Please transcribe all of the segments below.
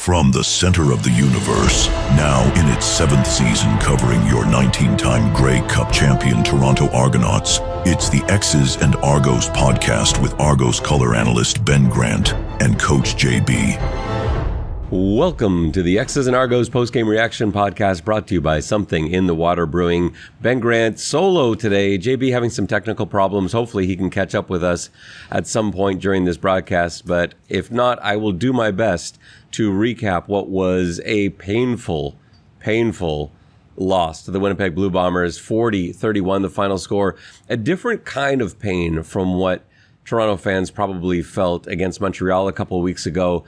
From the center of the universe, now in its 7th season covering your 19-time Grey Cup champion Toronto Argonauts, it's the X's and Argos podcast with Argos color analyst Ben Grant and Coach JB. Welcome to the X's and Argos postgame reaction podcast brought to you by Something in the Water Brewing. Ben Grant solo today. JB having some technical problems. Hopefully he can catch up with us at some point during this broadcast. But if not, I will do my best to recap what was a painful loss to the Winnipeg Blue Bombers. 40-31 the final score. A different kind of pain from what Toronto fans probably felt against Montreal a couple of weeks ago.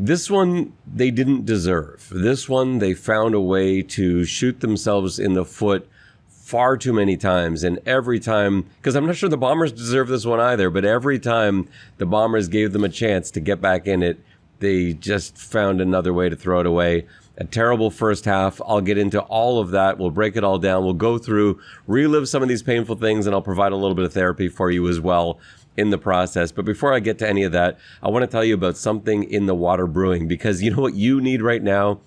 This one, they didn't deserve. This one, they found a way to shoot themselves in the foot far too many times. And every time, because I'm not sure the Bombers deserve this one either, but every time the Bombers gave them a chance to get back in it, they just found another way to throw it away. A terrible first half. I'll get into all of that. We'll break it all down. We'll go through, relive some of these painful things, and I'll provide a little bit of therapy for you as well in the process. But before I get to any of that, I want to tell you about Something in the Water Brewing, because you know what you need right now?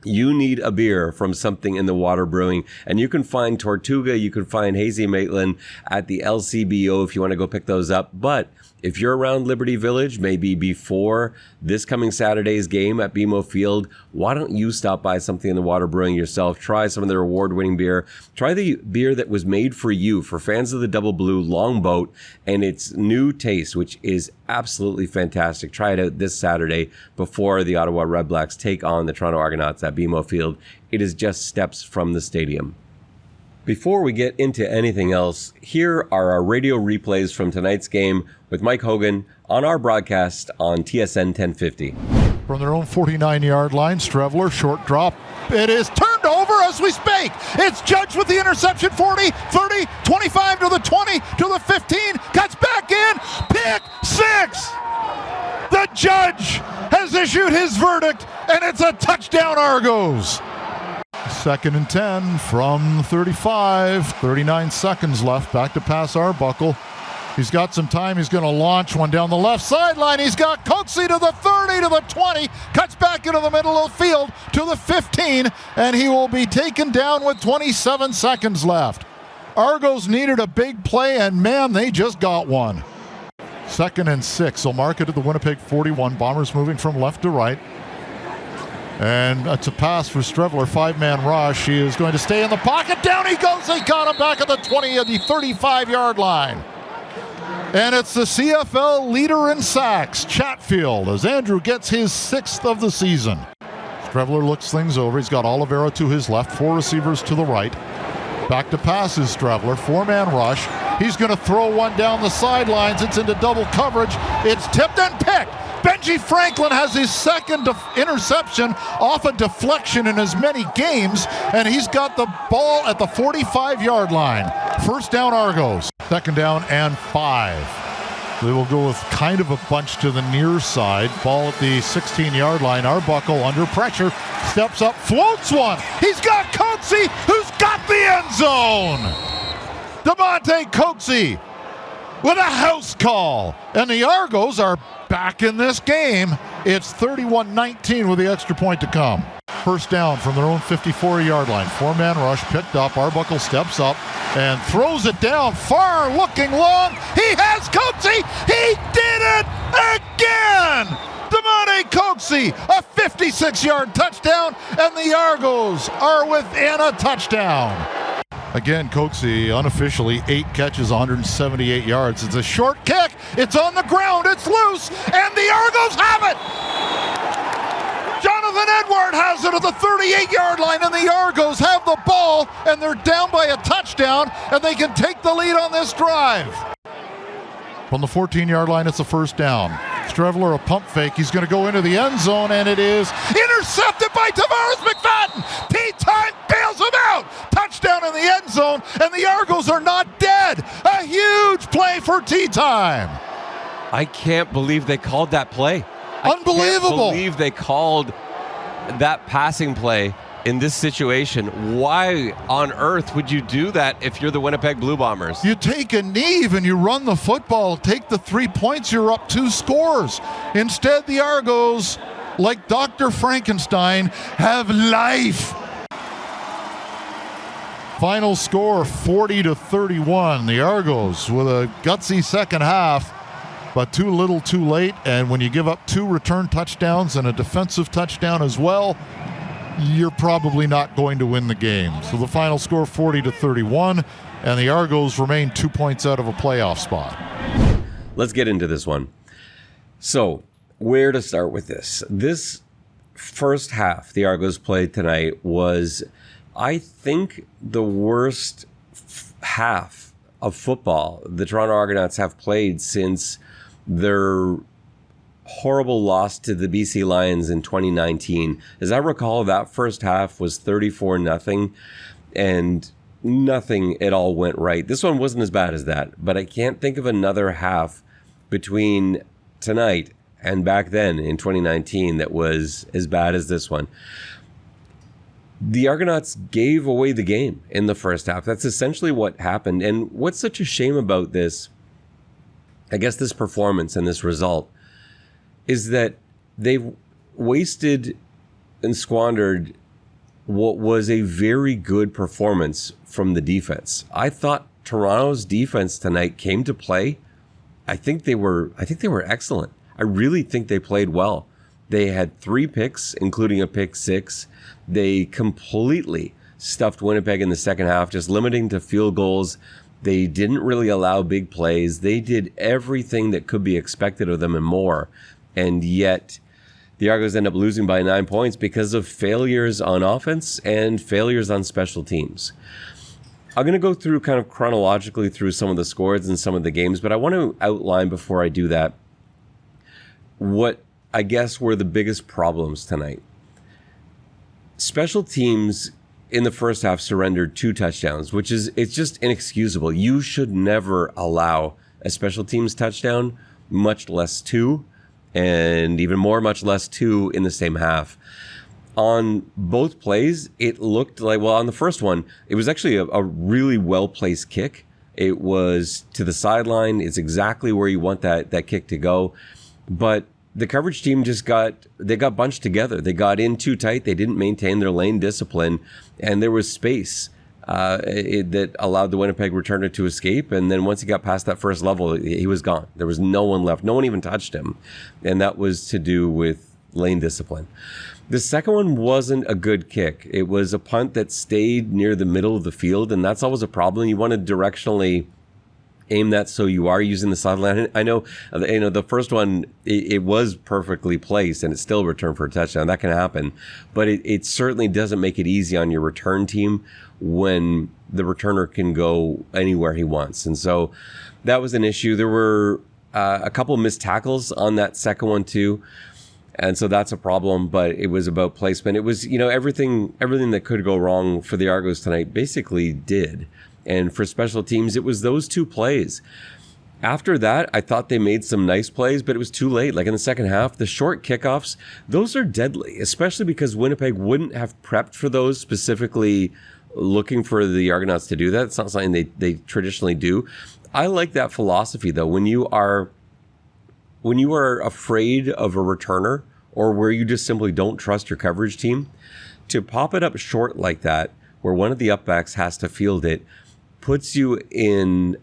You need a beer from Something in the Water Brewing. And you can find Tortuga, you can find Hazy Maitland at the LCBO if you want to go pick those up. But if you're around Liberty Village, maybe before this coming Saturday's game at BMO Field, why don't you stop by Something in the Water Brewing yourself? Try some of their award-winning beer. Try the beer that was made for you, for fans of the Double Blue Longboat, and its new taste, which is absolutely fantastic. Try it out this Saturday before the Ottawa Redblacks take on the Toronto Argonauts at BMO Field. It is just steps from the stadium. Before we get into anything else, here are our radio replays from tonight's game with Mike Hogan on our broadcast on TSN 1050. From their own 49-yard line, Streveler, short drop. It is turned over as we speak. It's judged with the interception. 40, 30, 25 to the 20, to the 15. Cuts back in. Pick six. The judge has issued his verdict, and it's a touchdown, Argos. 2nd and 10 from 35. 39 seconds left. Back to pass Arbuckle. He's got some time. He's going to launch one down the left sideline. He's got Coxie to the 30, to the 20. Cuts back into the middle of the field to the 15. And he will be taken down with 27 seconds left. Argos needed a big play, and man, they just got one. 2nd and 6. They'll mark it at the Winnipeg 41. Bombers moving from left to right. And it's a pass for Streveler, 5-man rush. He is going to stay in the pocket. Down he goes. They got him back at the 20 of the 35-yard line. And it's the CFL leader in sacks, Chatfield, as Andrew gets his 6th of the season. Streveler looks things over. He's got Oliveira to his left, 4 receivers to the right. Back to pass is Streveler, 4-man rush. He's going to throw one down the sidelines. It's into double coverage. It's tipped and picked. Benji Franklin has his 2nd interception off a deflection in as many games, and he's got the ball at the 45-yard line. First down, Argos. 2nd down and 5. They will go with kind of a bunch to the near side. Ball at the 16-yard line. Arbuckle under pressure. Steps up, floats one. He's got Coxie, who's got the end zone. Demonte Coxie with a house call. And the Argos are back in this game. It's 31-19 with the extra point to come. First down from their own 54-yard line. 4-man rush picked up. Arbuckle steps up and throws it down far, looking long. He has Coxie. He did it again. Demonte Coxie, a 56-yard touchdown, and the Argos are within a touchdown. Again, Coxie unofficially 8 catches, 178 yards. It's a short kick. It's on the ground. It's loose, and the Argos have it. Jonathan Edward has it at the 38-yard line, and the Argos have the ball, and they're down by a touchdown, and they can take the lead on this drive. From the 14-yard line, it's a first down. Streveler, a pump fake. He's going to go into the end zone, and it is intercepted by Tavares McFadden. T-Time bails him out. Touchdown in the end zone, and the Argos are not dead. A huge play for T-Time. I can't believe they called that play. Unbelievable. I can't believe they called that passing play in this situation. Why on earth would you do that if you're the Winnipeg Blue Bombers? You take a knee and you run the football, take the 3 points, you're up 2 scores. Instead, the Argos like Dr. Frankenstein, have life. Final score 40-31. The Argos with a gutsy second half, but too little too late. And when you give up 2 return touchdowns and a defensive touchdown as well, you're probably not going to win the game. So the final score 40-31, and the Argos remain 2 points out of a playoff spot. Let's get into this one. So, where to start with this? This first half the Argos played tonight was, I think, the worst half of football the Toronto Argonauts have played since their horrible loss to the BC Lions in 2019. As I recall, that first half was 34-0, and nothing at all went right. This one wasn't as bad as that, but I can't think of another half between tonight and back then in 2019 that was as bad as this one. The Argonauts gave away the game in the first half. That's essentially what happened. And what's such a shame about this, I guess this performance and this result, is that they've wasted and squandered what was a very good performance from the defense. I thought Toronto's defense tonight came to play. I think they were excellent. I really think they played well. They had 3 picks, including a pick 6. They completely stuffed Winnipeg in the second half, just limiting to field goals. They didn't really allow big plays. They did everything that could be expected of them and more. And yet the Argos end up losing by 9 points because of failures on offense and failures on special teams. I'm going to go through kind of chronologically through some of the scores and some of the games, but I want to outline before I do that what I guess were the biggest problems tonight. Special teams in the first half surrendered 2 touchdowns, which is, it's just inexcusable. You should never allow a special teams touchdown, much less 2, and even more, much less 2 in the same half. On both plays, it looked like, well, on the first one, it was actually a really well-placed kick. It was to the sideline. It's exactly where you want that kick to go. But the coverage team got bunched together. They got in too tight. They didn't maintain their lane discipline, and there was space that allowed the Winnipeg returner to escape. And then once he got past that first level, he was gone. There was no one left. No one even touched him, and that was to do with lane discipline. The second one wasn't a good kick. It was a punt that stayed near the middle of the field, and that's always a problem. You want to directionally aim that so you are using the sideline. I know, the first one, it was perfectly placed and it still returned for a touchdown. That can happen, but it certainly doesn't make it easy on your return team when the returner can go anywhere he wants. And so that was an issue. There were a couple missed tackles on that second one too. And so that's a problem, but it was about placement. It was, everything that could go wrong for the Argos tonight basically did. And for special teams, it was those 2 plays. After that, I thought they made some nice plays, but it was too late. Like in the second half, the short kickoffs, those are deadly, especially because Winnipeg wouldn't have prepped for those, specifically looking for the Argonauts to do that. It's not something they traditionally do. I like that philosophy, though. When you are afraid of a returner, or where you just simply don't trust your coverage team, to pop it up short like that, where one of the upbacks has to field it, puts you in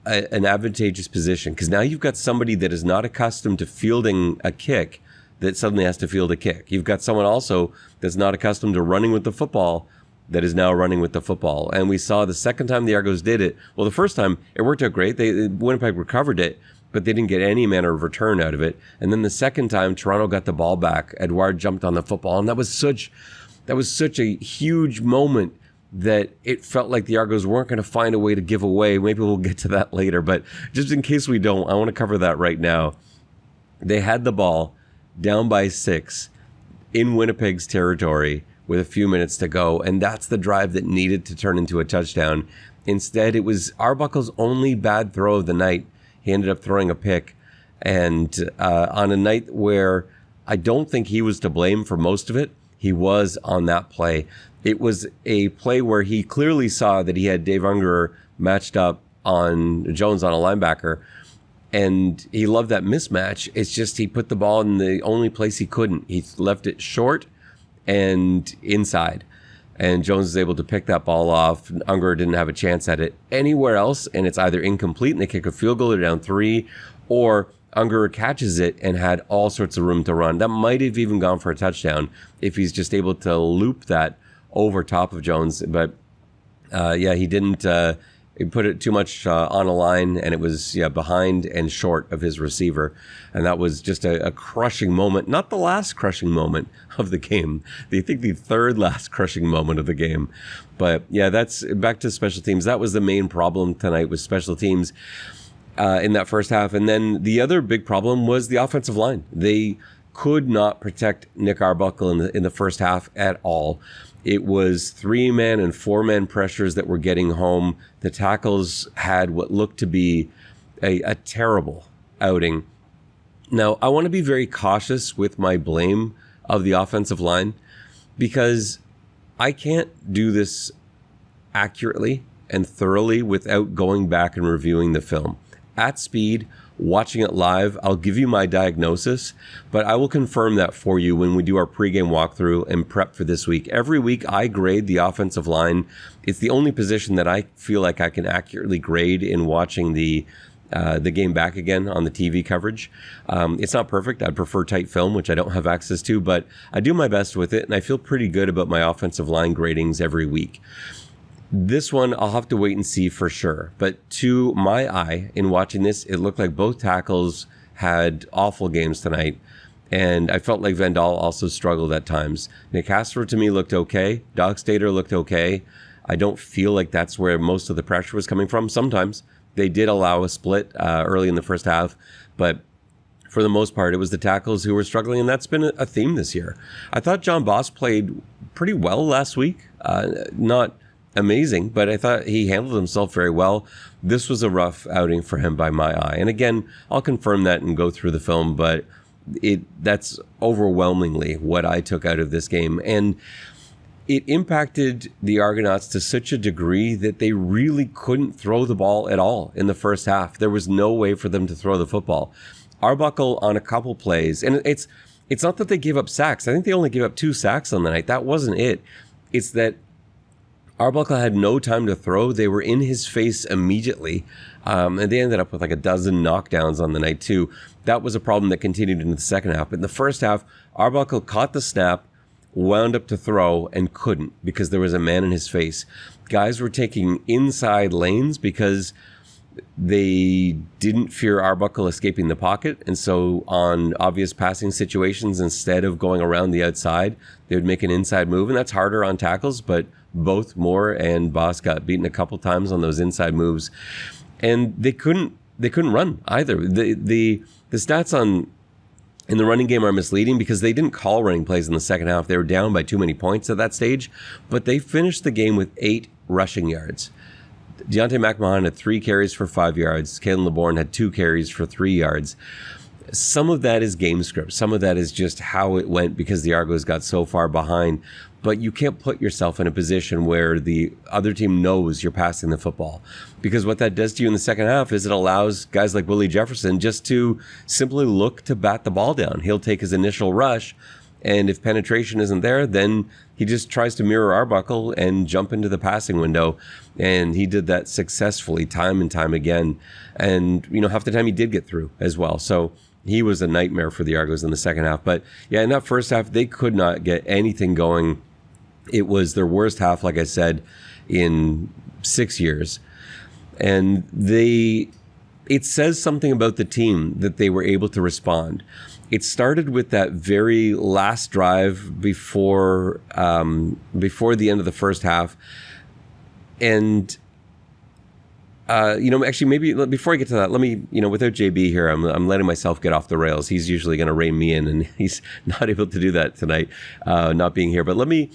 an advantageous position, because now you've got somebody that is not accustomed to fielding a kick that suddenly has to field a kick. You've got someone also that's not accustomed to running with the football that is now running with the football. And we saw the second time the Argos did it, well, the first time it worked out great. Winnipeg recovered it, but they didn't get any manner of return out of it. And then the second time Toronto got the ball back, Edouard jumped on the football, and that was such a huge moment that it felt like the Argos weren't going to find a way to give away. Maybe we'll get to that later, but just in case we don't, I want to cover that right now. They had the ball down by 6 in Winnipeg's territory with a few minutes to go, and that's the drive that needed to turn into a touchdown. Instead, it was Arbuckle's only bad throw of the night. He ended up throwing a pick, and on a night where I don't think he was to blame for most of it, he was on that play. It was a play where he clearly saw that he had Dave Ungerer matched up on Jones on a linebacker, And he loved that mismatch. It's just he put the ball in the only place he couldn't. He left it short and inside. And Jones was able to pick that ball off. Unger didn't have a chance at it anywhere else, and it's either incomplete and they kick a field goal or down 3, or Unger catches it and had all sorts of room to run. That might have even gone for a touchdown if he's just able to loop that over top of Jones. But he didn't. He put it too much on a line, and it was behind and short of his receiver. And that was just a crushing moment. Not the last crushing moment of the game. I think the third last crushing moment of the game. But that's back to special teams. That was the main problem tonight, was special teams in that first half. And then the other big problem was the offensive line. They could not protect Nick Arbuckle in the first half at all. It was 3-man and 4-man pressures that were getting home. The tackles had what looked to be a terrible outing. Now, I want to be very cautious with my blame of the offensive line, because I can't do this accurately and thoroughly without going back and reviewing the film. At speed, watching it live, I'll give you my diagnosis, but I will confirm that for you when we do our pregame walkthrough and prep for this week. Every week, I grade the offensive line. It's the only position that I feel like I can accurately grade in watching the game back again on the TV coverage. It's not perfect. I'd prefer tight film, which I don't have access to, but I do my best with it, and I feel pretty good about my offensive line gradings every week. This one, I'll have to wait and see for sure. But to my eye, in watching this, it looked like both tackles had awful games tonight. And I felt like Van Dahl also struggled at times. Nick Hasler, to me, looked okay. Dogstader looked okay. I don't feel like that's where most of the pressure was coming from. Sometimes they did allow a split early in the first half. But for the most part, it was the tackles who were struggling. And that's been a theme this year. I thought John Boss played pretty well last week. Not amazing, but I thought he handled himself very well. This was a rough outing for him by my eye. And again, I'll confirm that and go through the film, but that's overwhelmingly what I took out of this game. And it impacted the Argonauts to such a degree that they really couldn't throw the ball at all in the first half. There was no way for them to throw the football. Arbuckle on a couple plays, and it's not that they gave up sacks. I think they only gave up 2 sacks on the night. That wasn't it. It's that Arbuckle had no time to throw. They were in his face immediately. And they ended up with like a dozen knockdowns on the night too. That was a problem that continued into the second half. But in the first half, Arbuckle caught the snap, wound up to throw, and couldn't because there was a man in his face. Guys were taking inside lanes because they didn't fear Arbuckle escaping the pocket. And so on obvious passing situations, instead of going around the outside, they would make an inside move. And that's harder on tackles, but both Moore and Boss got beaten a couple times on those inside moves. And they couldn't run either. The stats in the running game are misleading because they didn't call running plays in the second half. They were down by too many points at that stage, but they finished the game with 8 rushing yards. Deontay McMahon had 3 carries for 5 yards. Kalen LeBourne had 2 carries for 3 yards. Some of that is game script. Some of that is just how it went because the Argos got so far behind. But you can't put yourself in a position where the other team knows you're passing the football. Because what that does to you in the second half is it allows guys like Willie Jefferson just to simply look to bat the ball down. He'll take his initial rush, and if penetration isn't there, then he just tries to mirror Arbuckle and jump into the passing window. And he did that successfully time and time again. And, half the time he did get through as well. So he was a nightmare for the Argos in the second half. But yeah, in that first half, they could not get anything going. It was their worst half, like I said, in 6 years. And it says something about the team that they were able to respond. It started with that very last drive before the end of the first half. And, actually, maybe before I get to that, let me, without JB here, I'm letting myself get off the rails. He's usually going to rein me in, and he's not able to do that tonight, not being here. But let me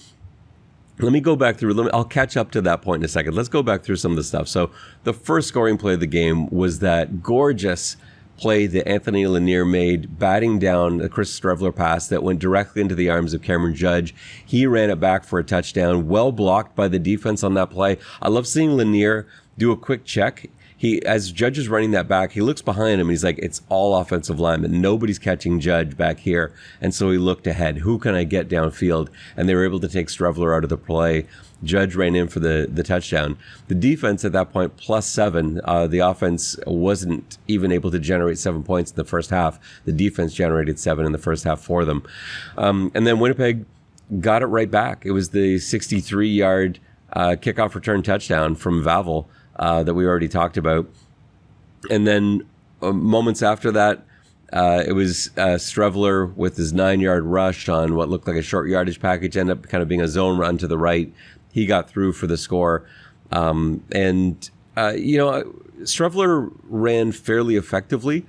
go back through. I'll catch up to that point in a second. Let's go back through some of the stuff. So the first scoring play of the game was that gorgeous play that Anthony Lanier made, batting down a Chris Strevler pass that went directly into the arms of Cameron Judge. He ran it back for a touchdown, well blocked by the defense on that play. I love seeing Lanier do a quick check. as Judge is running that back, he looks behind him and he's like, it's all offensive linemen. Nobody's catching Judge back here. And so he looked ahead. Who can I get downfield? And they were able to take Strevler out of the play. Judge ran in for the touchdown. The defense at that point, +7. The offense wasn't even able to generate 7 points in the first half. The defense generated 7 in the first half for them. And then Winnipeg got it right back. It was the 63-yard kickoff return touchdown from Vavel that we already talked about. And then moments after that, it was Strevler with his 9-yard rush on what looked like a short yardage package, ended up kind of being a zone run to the right. He got through for the score. Strevler ran fairly effectively.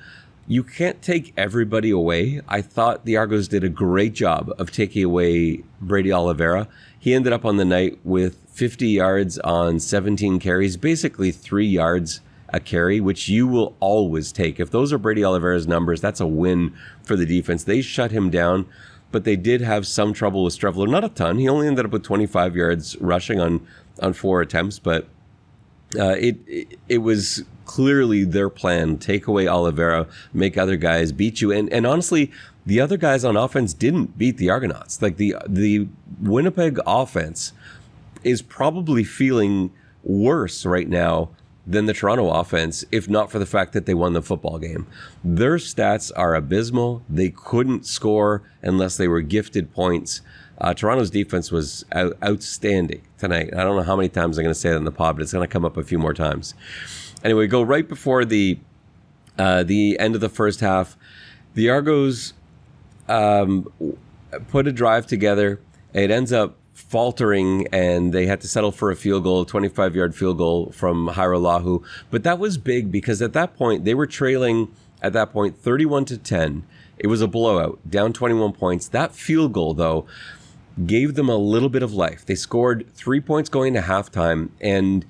You can't take everybody away. I thought the Argos did a great job of taking away Brady Oliveira. He ended up on the night with 50 yards on 17 carries, basically 3 yards a carry, which you will always take. If those are Brady Oliveira's numbers, that's a win for the defense. They shut him down, but they did have some trouble with Strevler. Not a ton. He only ended up with 25 yards rushing on 4 attempts, but it was clearly their plan. Take away Oliveira, make other guys beat you. And honestly, the other guys on offense didn't beat the Argonauts. Like the Winnipeg offense is probably feeling worse right now than the Toronto offense, if not for the fact that they won the football game. Their stats are abysmal. They couldn't score unless they were gifted points. Toronto's defense was outstanding tonight. I don't know how many times I'm going to say that in the pod, but it's going to come up a few more times. Anyway, go right before the end of the first half. The Argos put a drive together. It ends up faltering, and they had to settle for a field goal, 25-yard field goal from Hairolahu. But that was big because at that point, they were trailing, 31-10. It was a blowout, down 21 points. That field goal, though, gave them a little bit of life. They scored 3 points going to halftime, and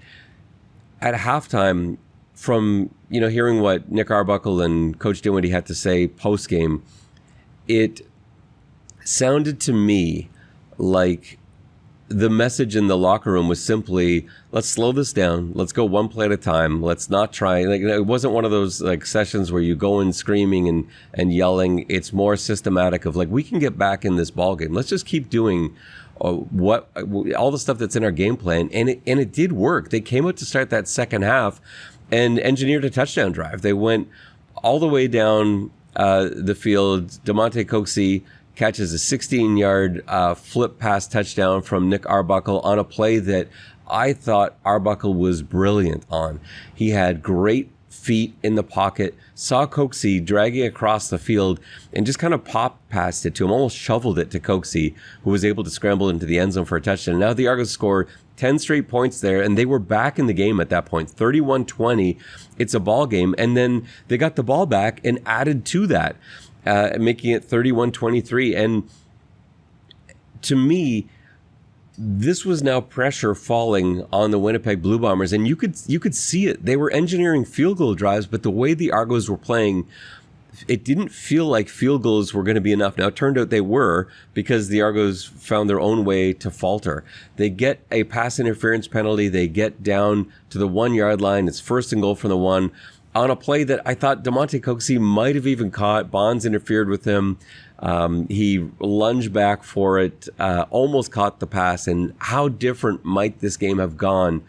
at halftime, from hearing what Nick Arbuckle and Coach Dinwiddie had to say post-game, it sounded to me like the message in the locker room was simply, let's slow this down. Let's go one play at a time. Let's not try. It wasn't one of those sessions where you go in screaming and yelling. It's more systematic of we can get back in this ball game. Let's just keep doing all the stuff that's in our game plan. And it did work. They came out to start that second half and engineered a touchdown drive. They went all the way down the field. Demonte Coxie catches a 16-yard flip pass touchdown from Nick Arbuckle on a play that I thought Arbuckle was brilliant on. He had great feet in the pocket, saw Coxie dragging across the field, and just kind of popped past it to him, almost shoveled it to Coxie, who was able to scramble into the end zone for a touchdown. Now the Argos scored 10 straight points there, and they were back in the game at that point, 31-20. It's a ball game, and then they got the ball back and added to that, making it 31-23. And to me, this was now pressure falling on the Winnipeg Blue Bombers, and you could see it. They were engineering field goal drives, but the way the Argos were playing, it didn't feel like field goals were going to be enough. Now, it turned out they were, because the Argos found their own way to falter. They get a pass interference penalty. They get down to the 1-yard line. It's 1st and goal from the 1. On a play that I thought Demonte Coxie might have even caught. Bonds interfered with him. He lunged back for it, almost caught the pass. And how different might this game have gone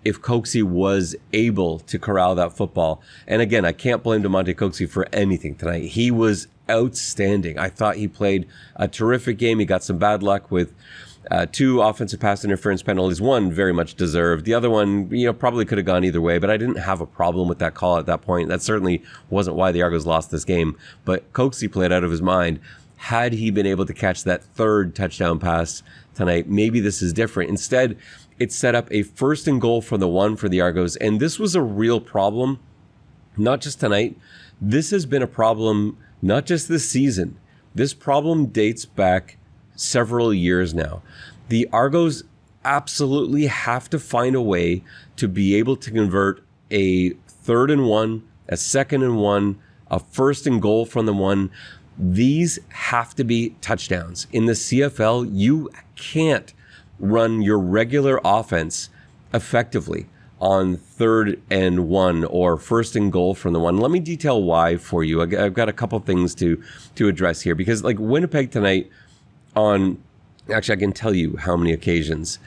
if Coxie was able to corral that football? And again, I can't blame Demonte Coxie for anything tonight. He was outstanding. I thought he played a terrific game. He got some bad luck with 2 offensive pass interference penalties. One very much deserved. The other one, probably could have gone either way, but I didn't have a problem with that call at that point. That certainly wasn't why the Argos lost this game. But Coxie played out of his mind. Had he been able to catch that 3rd touchdown pass tonight, maybe this is different. Instead, it set up a 1st and goal from the 1 for the Argos. And this was a real problem, not just tonight. This has been a problem, not just this season. This problem dates back several years now. The Argos absolutely have to find a way to be able to convert a 3rd and 1, a 2nd and 1, a 1st and goal from the 1. These have to be touchdowns. In the CFL, you can't run your regular offense effectively on 3rd and 1 or 1st and goal from the 1. Let me detail why for you. I've got a couple things to address here, because like Winnipeg tonight actually I can tell you how many occasions.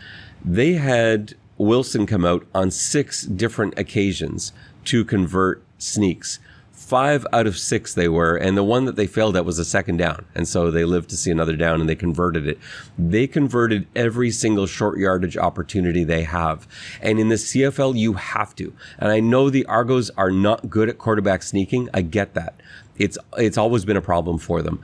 They had Wilson come out on 6 different occasions to convert sneaks. 5 out of 6 they were, and the one that they failed at was a second down. And so they lived to see another down and they converted it. They converted every single short yardage opportunity they have. And in the CFL, you have to. And I know the Argos are not good at quarterback sneaking. I get that. It's always been a problem for them.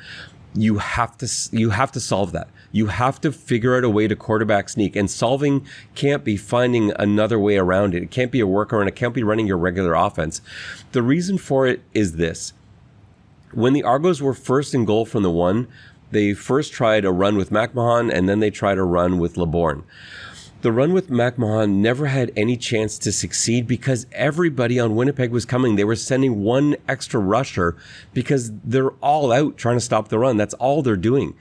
You have to solve that. You have to figure out a way to quarterback sneak, and solving can't be finding another way around it. It can't be a workaround. It can't be running your regular offense. The reason for it is this. When the Argos were 1st and goal from the 1, they first tried a run with McMahon, and then they tried a run with LeBourne. The run with McMahon never had any chance to succeed because everybody on Winnipeg was coming. They were sending one extra rusher because they're all out trying to stop the run. That's all they're doing.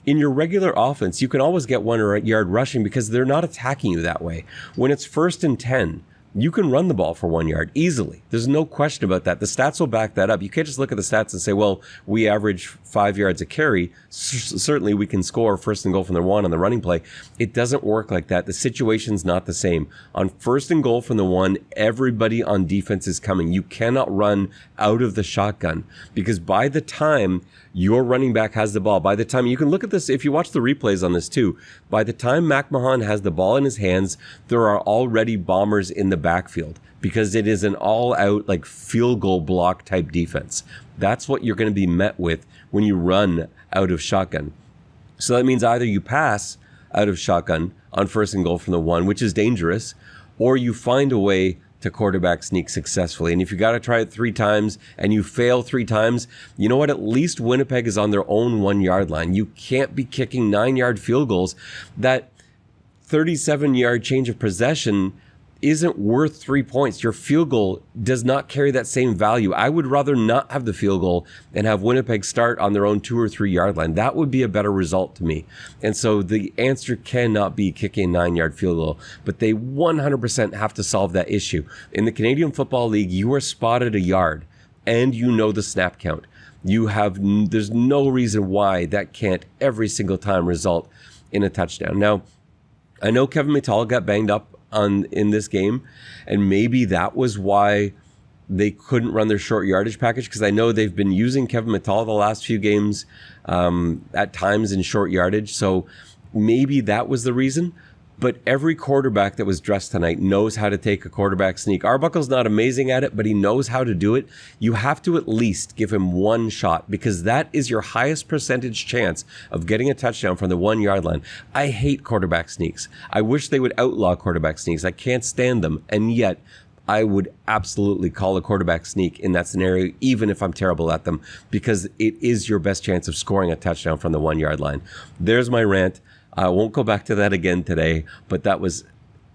In your regular offense, you can always get 1 yard rushing because they're not attacking you that way. When it's 1st and 10, you can run the ball for 1 yard easily. There's no question about that. The stats will back that up. You can't just look at the stats and say, well, we average 5 yards a carry. Certainly we can score 1st and goal from the 1 on the running play. It doesn't work like that. The situation's not the same. On 1st and goal from the 1, everybody on defense is coming. You cannot run out of the shotgun because by the time your running back has the ball, by the time, you can look at this, if you watch the replays on this too, by the time McMahon has the ball in his hands, there are already Bombers in the backfield because it is an all-out like field goal block type defense. That's what you're going to be met with when you run out of shotgun. So that means either you pass out of shotgun on 1st and goal from the 1, which is dangerous, or you find a way to quarterback sneak successfully. And if you got to try it 3 times and you fail 3 times, you know what? At least Winnipeg is on their own 1 yard line. You can't be kicking 9-yard field goals. That 37-yard change of possession isn't worth 3 points. Your field goal does not carry that same value. I would rather not have the field goal and have Winnipeg start on their own 2 or 3 yard line. That would be a better result to me. And so the answer cannot be kicking a 9-yard field goal, but they 100% have to solve that issue. In the Canadian Football League, you are spotted a yard and you know the snap count. There's no reason why that can't every single time result in a touchdown. Now, I know Kevin Mittal got banged up in this game, and maybe that was why they couldn't run their short yardage package, because I know they've been using Kevin Mittal the last few games at times in short yardage, so maybe that was the reason. But every quarterback that was dressed tonight knows how to take a quarterback sneak. Arbuckle's not amazing at it, but he knows how to do it. You have to at least give him 1 shot because that is your highest percentage chance of getting a touchdown from the 1 yard line. I hate quarterback sneaks. I wish they would outlaw quarterback sneaks. I can't stand them. And yet I would absolutely call a quarterback sneak in that scenario, even if I'm terrible at them, because it is your best chance of scoring a touchdown from the 1 yard line. There's my rant. I won't go back to that again today, but that was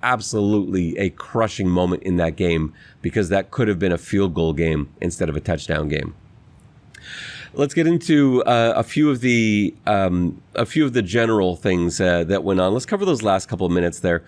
absolutely a crushing moment in that game because that could have been a field goal game instead of a touchdown game. Let's get into a few of the general things that went on. Let's cover those last couple of minutes there.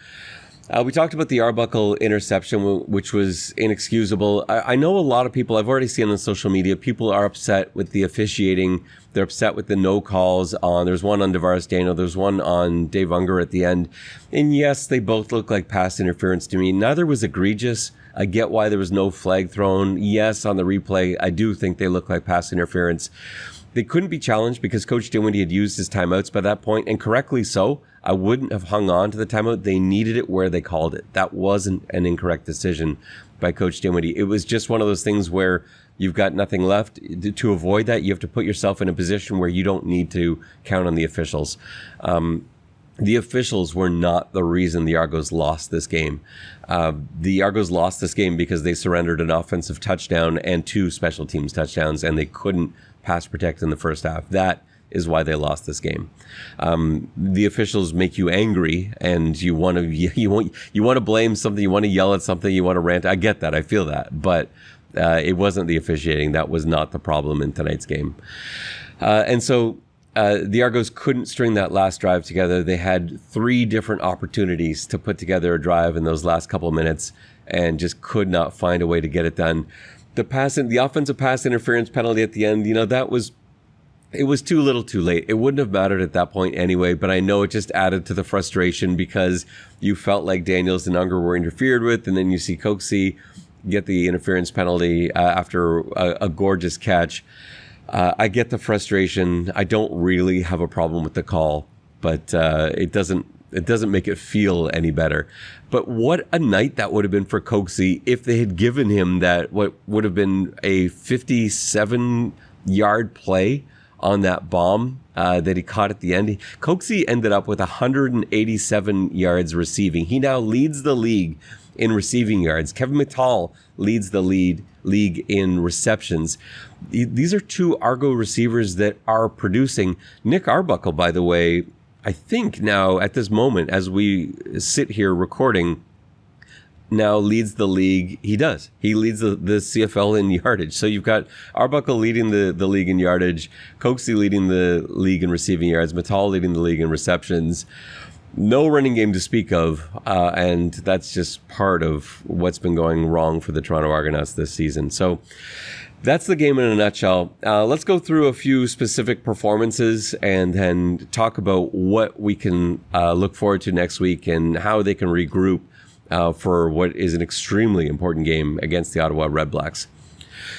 We talked about the Arbuckle interception, which was inexcusable. I know a lot of people, I've already seen on social media, people are upset with the officiating. They're upset with the no calls on. There's one on Devaris Daniel. There's one on Dave Unger at the end. And yes, they both look like pass interference to me. Neither was egregious. I get why there was no flag thrown. Yes, on the replay, I do think they look like pass interference. They couldn't be challenged because Coach Dinwiddie had used his timeouts by that point, and correctly so. I wouldn't have hung on to the timeout. They needed it where they called it. That wasn't an incorrect decision by Coach Dinwiddie. It was just one of those things where you've got nothing left. To avoid that, you have to put yourself in a position where you don't need to count on the officials. The officials were not the reason the Argos lost this game. The Argos lost this game because they surrendered an offensive touchdown and 2 special teams touchdowns, and they couldn't pass protect in the first half. That is why they lost this game. The officials make you angry, and you want to blame something, you want to yell at something, you want to rant. I get that, I feel that, but it wasn't the officiating. That was not the problem in tonight's game. And so the Argos couldn't string that last drive together. They had 3 different opportunities to put together a drive in those last couple of minutes, and just could not find a way to get it done. The offensive pass interference penalty at the end, it was too little too late. It wouldn't have mattered at that point anyway, but I know it just added to the frustration because you felt like Daniels and Unger were interfered with, and then you see Coxie get the interference penalty after a gorgeous catch. I get the frustration. I don't really have a problem with the call, but it doesn't make it feel any better. But what a night that would have been for Coxie if they had given him that, what would have been a 57-yard play on that bomb that he caught at the end. Coxie ended up with 187 yards receiving. He now leads the league in receiving yards. Kevin Mittal leads the league in receptions. These are two Argo receivers that are producing. Nick Arbuckle, by the way, I think now at this moment, as we sit here recording, now leads the league. He does. He leads the CFL in yardage. So you've got Arbuckle leading the league in yardage, Coxie leading the league in receiving yards, Mittal leading the league in receptions. No running game to speak of, and that's just part of what's been going wrong for the Toronto Argonauts this season. So that's the game in a nutshell. Let's go through a few specific performances and then talk about what we can look forward to next week and how they can regroup for what is an extremely important game against the Ottawa Red Blacks.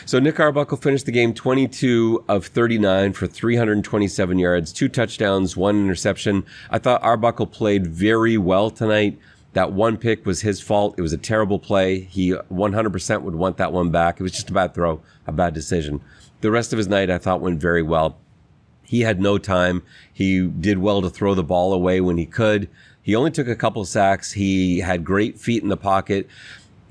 So Nick Arbuckle finished the game 22 of 39 for 327 yards, 2 touchdowns, 1 interception. I thought Arbuckle played very well tonight. That one pick was his fault. It was a terrible play. He 100% would want that one back. It was just a bad throw, a bad decision. The rest of his night I thought went very well. He had no time. He did well to throw the ball away when he could. He only took a couple sacks. He had great feet in the pocket.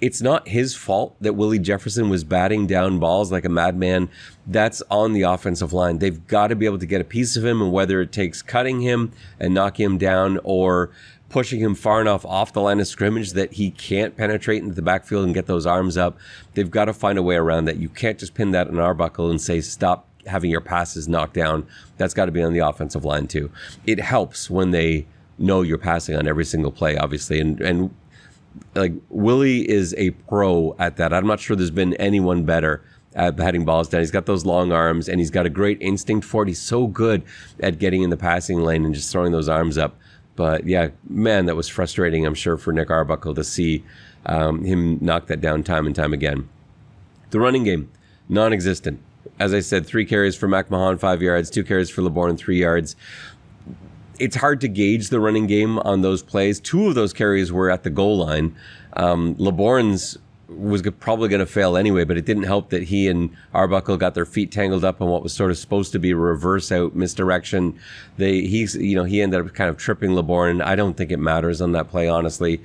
It's not his fault that Willie Jefferson was batting down balls like a madman. That's on the offensive line. They've got to be able to get a piece of him, and whether it takes cutting him and knocking him down or pushing him far enough off the line of scrimmage that he can't penetrate into the backfield and get those arms up, they've got to find a way around that. You can't just pin that on Arbuckle and say, stop having your passes knocked down. That's got to be on the offensive line too. It helps when they know you're passing on every single play, obviously, and like Willie is a pro at that. I'm not sure there's been anyone better at batting balls down. He's got those long arms and he's got a great instinct for it. He's so good at getting in the passing lane and just throwing those arms up. But yeah, man, that was frustrating, I'm sure, for Nick Arbuckle to see him knock that down time and time again. The running game, non-existent. As I said, 3 carries for McMahon, 5 yards, 2 carries for LeBourne, 3 yards. It's hard to gauge the running game on those plays. 2 of those carries were at the goal line. LeBourne's was probably going to fail anyway, but it didn't help that he and Arbuckle got their feet tangled up on what was sort of supposed to be a reverse out misdirection. He ended up kind of tripping LeBourne. I don't think it matters on that play, honestly.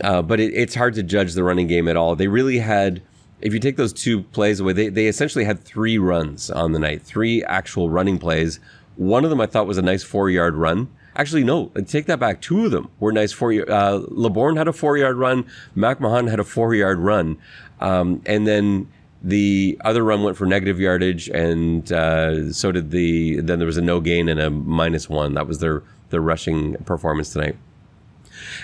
But it's hard to judge the running game at all. They really had, if you take those 2 plays away, they essentially had 3 runs on the night, 3 actual running plays. One of them I thought was a nice 4-yard run. Actually, no, take that back. 2 of them were nice 4-yard. LeBourne had a 4-yard run. McMahon had a 4-yard run. And then the other run went for negative yardage, and so did then there was a no gain and a -1. That was their rushing performance tonight.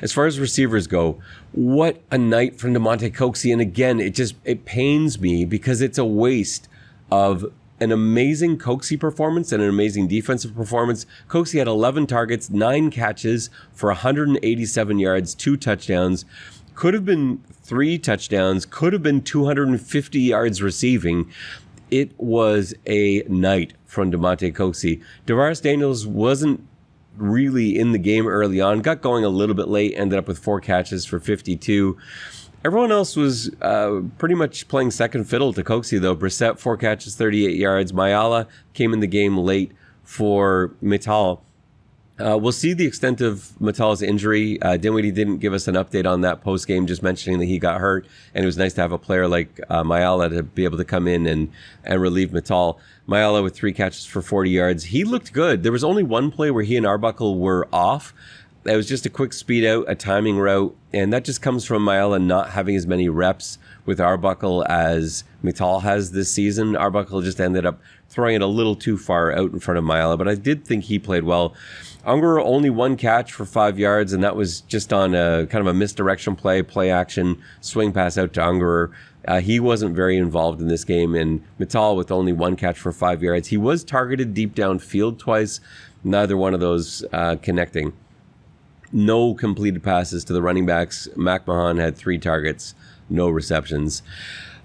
As far as receivers go, what a night from Demonte Coxie. And again, it pains me because it's a waste of an amazing Coxie performance and an amazing defensive performance. Coxie had 11 targets, 9 catches for 187 yards, 2 touchdowns. Could have been 3 touchdowns, could have been 250 yards receiving. It was a night from Demonte Coxie. DeVaris Daniels wasn't really in the game early on, got going a little bit late, ended up with 4 catches for 52. Everyone else was pretty much playing second fiddle to Coxie, though. Brissett, 4 catches, 38 yards. Mayala came in the game late for Mittal. We'll see the extent of Mittal's injury. Dinwiddie didn't give us an update on that post-game, just mentioning that he got hurt, and it was nice to have a player like Mayala to be able to come in and relieve Mittal. Mayala with 3 catches for 40 yards. He looked good. There was only one play where he and Arbuckle were off. It was just a quick speed out, a timing route, and that just comes from Maela not having as many reps with Arbuckle as Mittal has this season. Arbuckle just ended up throwing it a little too far out in front of Maela, but I did think he played well. Unger only one catch for 5 yards, and that was just on a kind of a misdirection play action, swing pass out to Unger. He wasn't very involved in this game, and Mittal with only one catch for 5 yards. He was targeted deep downfield twice, neither one of those connecting. No completed passes to the running backs. McMahon had 3 targets, no receptions.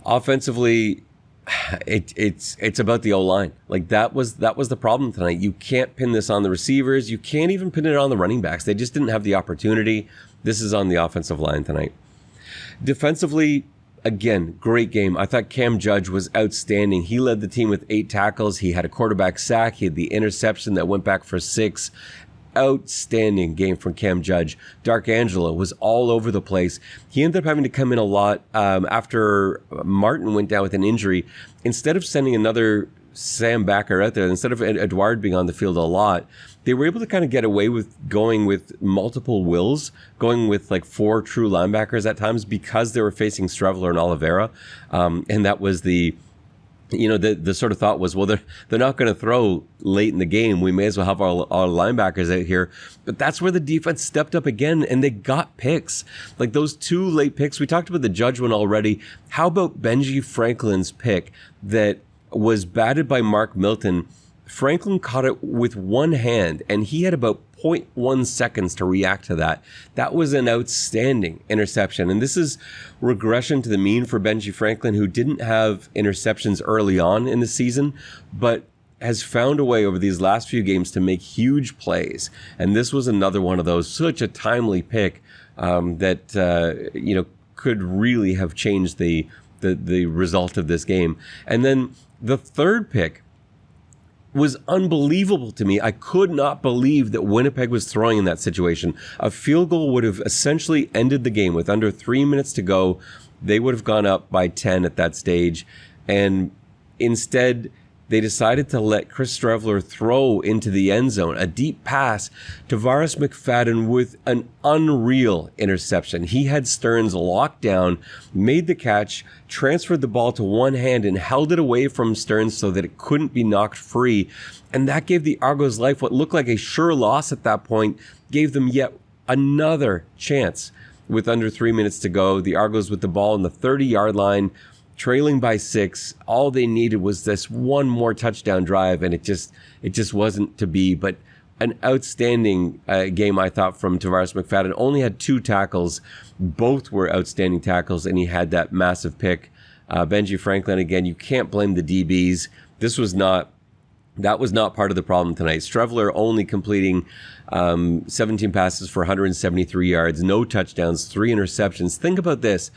Offensively, it's about the O-line. Like that was the problem tonight. You can't pin this on the receivers. You can't even pin it on the running backs. They just didn't have the opportunity. This is on the offensive line tonight. Defensively, again, great game. I thought Cam Judge was outstanding. He led the team with 8 tackles. He had a quarterback sack. He had the interception that went back for 6. Outstanding game from Cam Judge. Dark Angelo was all over the place. He ended up having to come in a lot after Martin went down with an injury. Instead of sending another Sam Backer out there, instead of Edouard being on the field a lot, they were able to kind of get away with going with multiple wills, going with like 4 true linebackers at times because they were facing Strevler and Oliveira. And that was the sort of thought was, well, they're not going to throw late in the game. We may as well have our linebackers out here. But that's where the defense stepped up again, and they got picks. Like those 2 late picks. We talked about the Judge one already. How about Benji Franklin's pick that was batted by Mark Milton? Franklin caught it with one hand, and he had about 0.1 seconds to react to that. That was an outstanding interception. And this is regression to the mean for Benji Franklin, who didn't have interceptions early on in the season, but has found a way over these last few games to make huge plays. And this was another one of those, such a timely pick that could really have changed the result of this game. And then the third pick was unbelievable to me. I could not believe that Winnipeg was throwing in that situation. A field goal would have essentially ended the game with under 3 minutes to go. They would have gone up by 10 at that stage. And instead, they decided to let Chris Strevler throw into the end zone, a deep pass to Varus McFadden with an unreal interception. He had Stearns locked down, made the catch, transferred the ball to one hand and held it away from Stearns so that it couldn't be knocked free. And that gave the Argos life what looked like a sure loss at that point, gave them yet another chance. With under 3 minutes to go, the Argos with the ball on the 30-yard line, trailing by 6, all they needed was this one more touchdown drive, and it just wasn't to be. But an outstanding game, I thought, from Tavares McFadden. Only had 2 tackles. Both were outstanding tackles, and he had that massive pick. Benji Franklin, again, you can't blame the DBs. That was not part of the problem tonight. Strevler only completing 17 passes for 173 yards, no touchdowns, 3 interceptions. Think about this.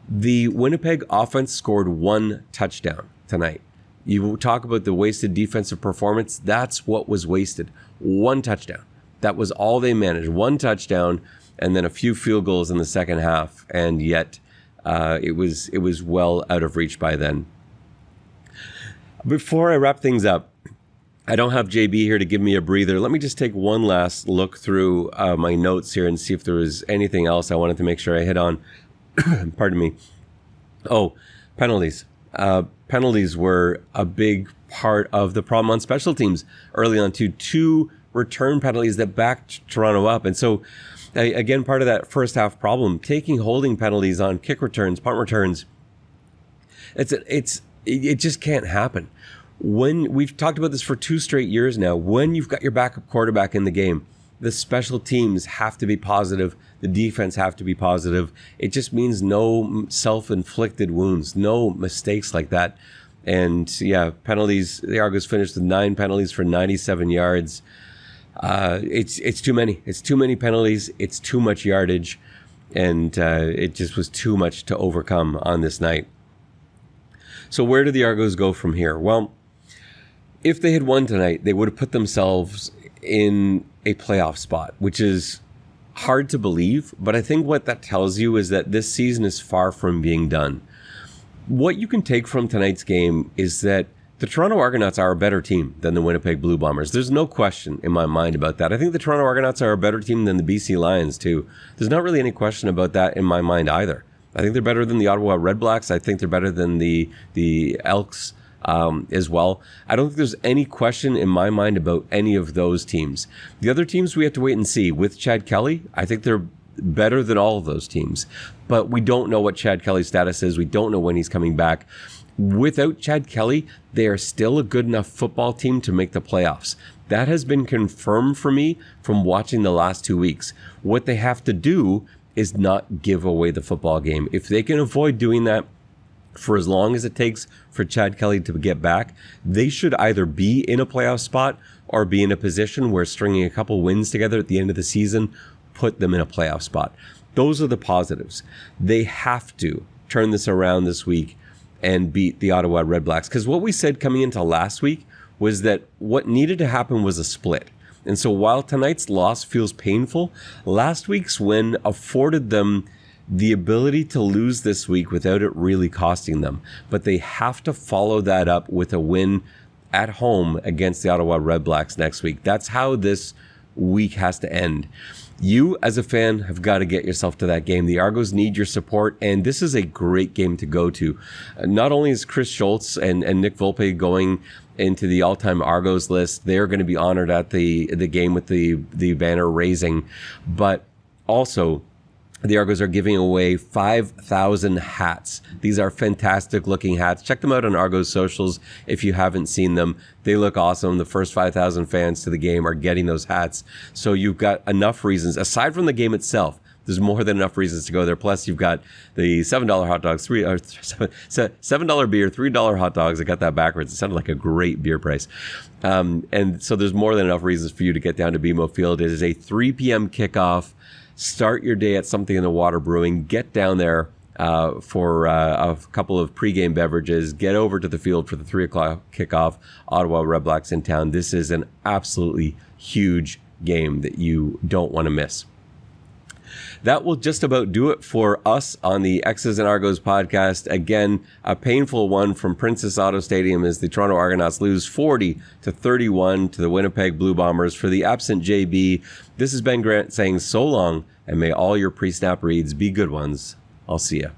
The Winnipeg offense scored 1 touchdown tonight. You talk about the wasted defensive performance. That's what was wasted. 1 touchdown. That was all they managed. 1 touchdown and then a few field goals in the second half. And yet it was well out of reach by then. Before I wrap things up, I don't have JB here to give me a breather. Let me just take one last look through my notes here and see if there was anything else I wanted to make sure I hit on. Pardon me. Oh, penalties. Penalties were a big part of the problem on special teams early on too. 2 return penalties that backed Toronto up. And so, again, part of that first half problem, taking holding penalties on kick returns, punt returns, it just can't happen. When we've talked about this for 2 straight years now, when you've got your backup quarterback in the game, the special teams have to be positive. The defense have to be positive. It just means no self-inflicted wounds, no mistakes like that. And yeah, penalties, the Argos finished with 9 penalties for 97 yards. It's too many. It's too many penalties. It's too much yardage. And it just was too much to overcome on this night. So where do the Argos go from here? Well, if they had won tonight, they would have put themselves in a playoff spot, which is hard to believe. But I think what that tells you is that this season is far from being done. What you can take from tonight's game is that The Toronto Argonauts are a better team than the Winnipeg Blue Bombers. There's no question in my mind about that. I think the Toronto Argonauts are a better team than the BC Lions, too. There's not really any question about that in my mind either. I think they're better than the Ottawa Redblacks. I think they're better than the Elks as well. I don't think there's any question in my mind about any of those teams. The other teams we have to wait and see. With Chad Kelly, I think they're better than all of those teams. But we don't know what Chad Kelly's status is. We don't know when he's coming back. Without Chad Kelly, they are still a good enough football team to make the playoffs. That has been confirmed for me from watching the last 2 weeks. What they have to do is not give away the football game. If they can avoid doing that for as long as it takes for Chad Kelly to get back, they should either be in a playoff spot or be in a position where stringing a couple wins together at the end of the season put them in a playoff spot. Those are the positives. They have to turn this around this week and beat the Ottawa Redblacks. Because what we said coming into last week was that what needed to happen was a split. And so while tonight's loss feels painful, last week's win afforded them the ability to lose this week without it really costing them. But they have to follow that up with a win at home against the Ottawa Redblacks next week. That's how this week has to end. You, as a fan, have got to get yourself to that game. The Argos need your support, and this is a great game to go to. Not only is Chris Schultz and Nick Volpe going into the all-time Argos list, they're going to be honored at the game with the banner raising, but also the Argos are giving away 5,000 hats. These are fantastic looking hats. Check them out on Argos socials if you haven't seen them. They look awesome. The first 5,000 fans to the game are getting those hats. So you've got enough reasons. Aside from the game itself, there's more than enough reasons to go there. Plus, you've got the $7 hot dogs, $7 beer, $3 hot dogs. I got that backwards. It sounded like a great beer price. And so there's more than enough reasons for you to get down to BMO Field. It is a 3 p.m. kickoff. Start your day at Something in the Water Brewing. Get down there for a couple of pregame beverages. Get over to the field for the 3 o'clock kickoff. Ottawa Redblacks in town. This is an absolutely huge game that you don't want to miss. That will just about do it for us on the X's and Argos podcast. Again, a painful one from Princess Auto Stadium as the Toronto Argonauts lose 40-31 to the Winnipeg Blue Bombers. For the absent JB, this is Ben Grant saying so long, and may all your pre-snap reads be good ones. I'll see ya.